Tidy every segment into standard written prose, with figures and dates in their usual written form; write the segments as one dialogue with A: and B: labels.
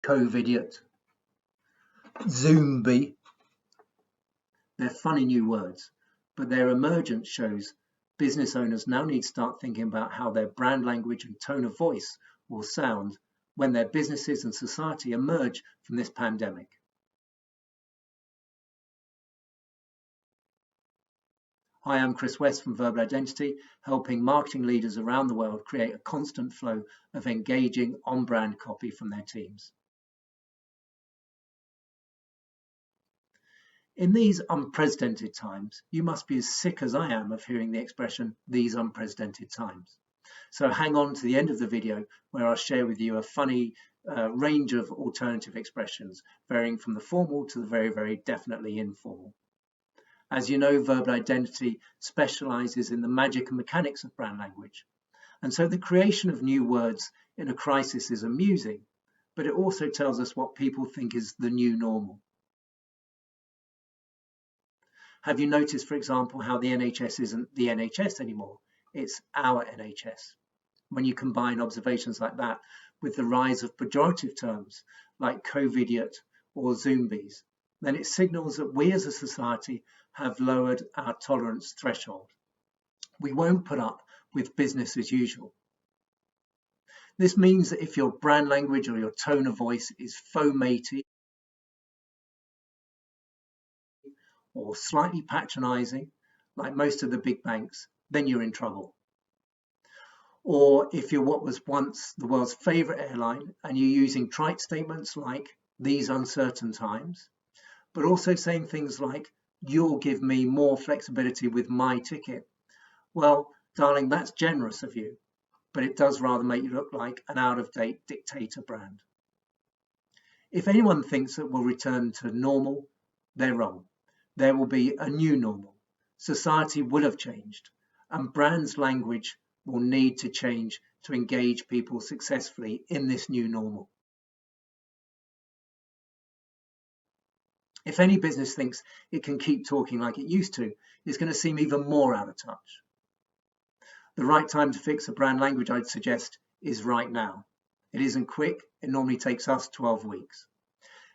A: covidiot, zombie. They're funny new words, but their emergence shows business owners now need to start thinking about how their brand language and tone of voice will sound when their businesses and society emerge from this pandemic. Hi, I'm Chris West from Verbal Identity, helping marketing leaders around the world create a constant flow of engaging on-brand copy from their teams. In these unprecedented times, you must be as sick as I am of hearing the expression, these unprecedented times. So hang on to the end of the video where I'll share with you a funny range of alternative expressions, varying from the formal to the very, very definitely informal. As you know, Verbal Identity specializes in the magic and mechanics of brand language. And so the creation of new words in a crisis is amusing, but it also tells us what people think is the new normal. Have you noticed, for example, how the NHS isn't the NHS anymore? It's our NHS. When you combine observations like that with the rise of pejorative terms like covidiot or zombies, then it signals that we as a society have lowered our tolerance threshold. We won't put up with business as usual. This means that if your brand language or your tone of voice is faux matey or slightly patronizing, like most of the big banks, then you're in trouble. Or if you're what was once the world's favorite airline and you're using trite statements like these uncertain times, but also saying things like, you'll give me more flexibility with my ticket. Well, darling, that's generous of you, but it does rather make you look like an out-of-date dictator brand. If anyone thinks that we'll return to normal, they're wrong. There will be a new normal. Society will have changed, and brands' language will need to change to engage people successfully in this new normal. If any business thinks it can keep talking like it used to, it's going to seem even more out of touch. The right time to fix a brand language, I'd suggest, is right now. It isn't quick. It normally takes us 12 weeks.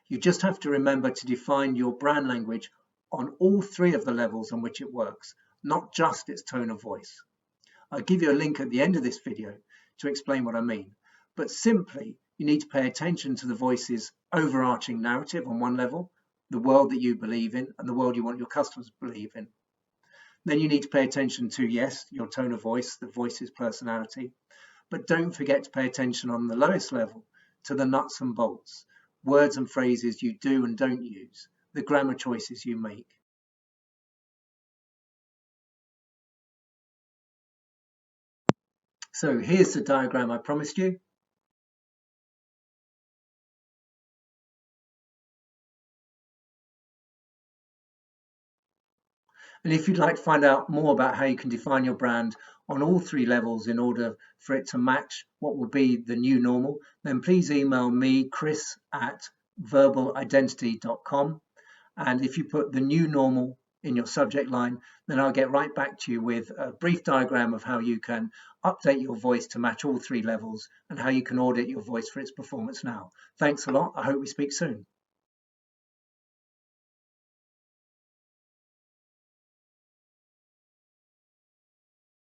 A: You just have to remember to define your brand language on all three of the levels on which it works, not just its tone of voice. I'll give you a link at the end of this video to explain what I mean, but simply you need to pay attention to the voice's overarching narrative on one level, the world that you believe in and the world you want your customers to believe in. Then you need to pay attention to, yes, your tone of voice, the voice's personality, but don't forget to pay attention on the lowest level to the nuts and bolts, words and phrases you do and don't use, the grammar choices you make. So here's the diagram I promised you. And if you'd like to find out more about how you can define your brand on all three levels in order for it to match what will be the new normal, then please email me, chris@verbalidentity.com. And if you put the new normal in your subject line, then I'll get right back to you with a brief diagram of how you can update your voice to match all three levels and how you can audit your voice for its performance now. Thanks a lot. I hope we speak soon.